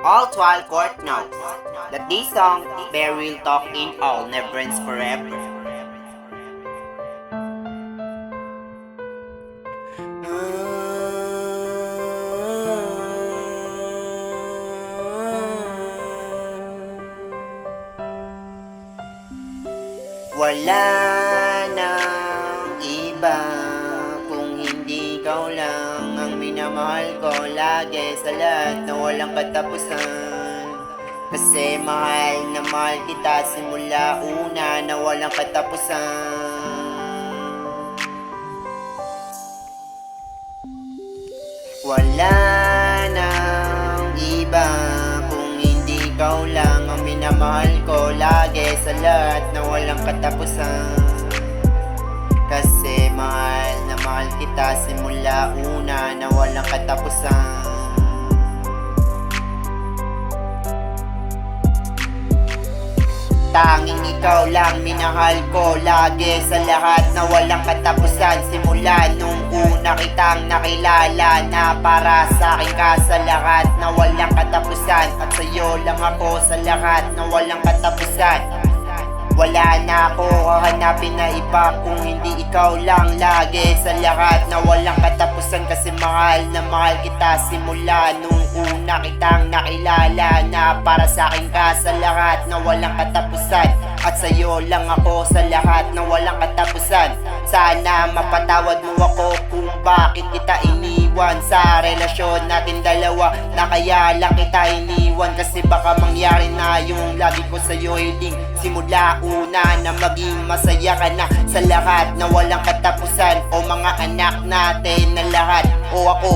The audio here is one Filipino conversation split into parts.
All trial court notes that this song bear real talk in all never ends forever. Wala nang iba kung hindi ikaw lang ang minamahal ko lagi sa lahat na walang katapusan. Kasi mahal na mahal kita simula una na walang katapusan. Wala nang iba kung hindi ikaw lang ang minamahal ko lagi sa lahat na walang katapusan. Kasi mahal na mahal kita simula una na walang katapusan. Tanging ikaw lang minahal ko lagi sa lahat na walang katapusan. Simula nung una kitang nakilala na para sa akin ka sa lahat na walang katapusan. At sa'yo lang ako sa lahat na walang katapusan. Wala na ako hahanapin na iba kung hindi ikaw lang lagi sa lahat na walang katapusan. Kasi mahal na mahal kita simula nung una kitang nakilala na para sa akin ka sa lahat na walang katapusan. At sa'yo lang ako sa lahat na walang katapusan. Sana mapatawad mo ako kung bakit kita iniwan sa relasyon natin dalawa, na kaya lang kita iniwan. Kasi baka mangyari na yung lagi ko sa'yo hiling simula una na maging masaya ka na sa lahat na walang katapusan. O mga anak natin na lahat, o ako,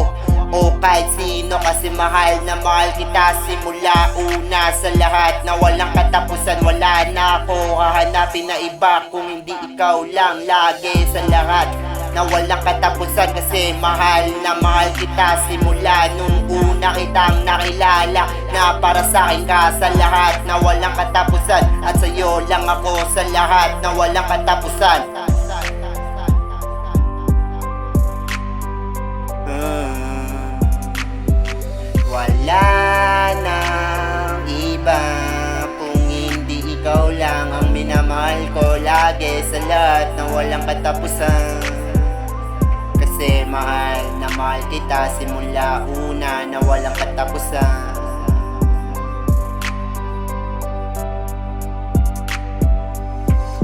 o kahit sino. Kasi mahal na mahal kita simula una sa lahat na walang katapusan. Wala na ako hahanapin na iba kung hindi ikaw lang lagi sa lahat na walang katapusan. Kasi mahal na mahal kita simula nung una kitang nakilala na para sa akin ka sa lahat na walang katapusan. At sa'yo lang ako sa lahat na walang katapusan. Wala nang iba kung hindi ikaw lang ang minamahal ko lagi sa lahat na walang katapusan. Kasi mahal na mahal kita simula una na walang katapusan.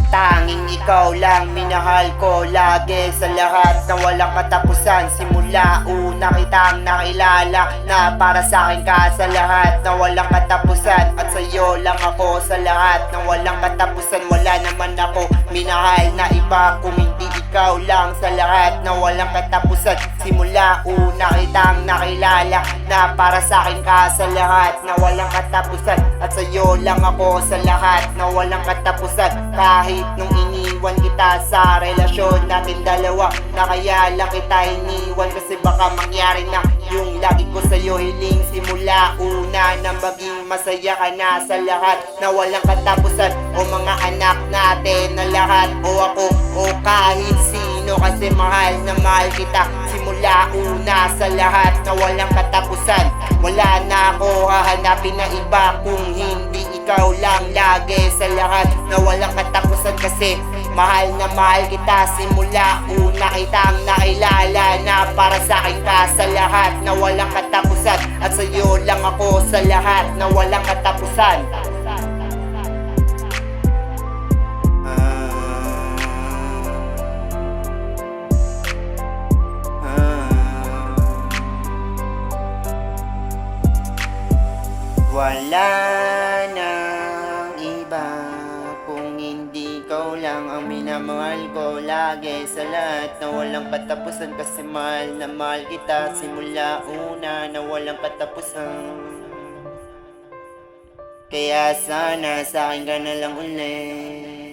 Tanging ikaw lang minahal ko lagi sa lahat na walang katapusan. Simula una kitang nakilala na para sa akin ka sa lahat na walang katapusan. At sa'yo lang ako sa lahat na walang katapusan. Wala naman ako minahal na iba kung hindi ikaw lang sa lahat na walang katapusan. Simula una kitang nakilala na para sa akin ka sa lahat na walang katapusan. At sa'yo lang ako sa lahat na walang katapusan. Kahit nung iniwan kita sa relasyon natin dalawa, na kaya lang kita iniwan. Kasi baka mangyari na yung lagi ko sa'yo hiling simula una na maging masaya ka na sa lahat na walang katapusan. O mga anak natin na lahat, o ako, o kahit sino. Kasi mahal na mahal kita simula una sa lahat na walang katapusan. Wala na ako hahanapin na iba kung hindi ikaw lang lagi sa lahat na walang katapusan. Kasi mahal na mahal kita simula una kitang nakilala na para sa akin ka sa lahat na walang katapusan. At sa'yo lang ako sa lahat na walang katapusan. Wala nang iba kung hindi ikaw lang ang minamahal ko lagi sa lahat na walang katapusan. Kasi mahal na mahal kita simula una na walang katapusan. Kaya sana sa akin ka na lang ulit.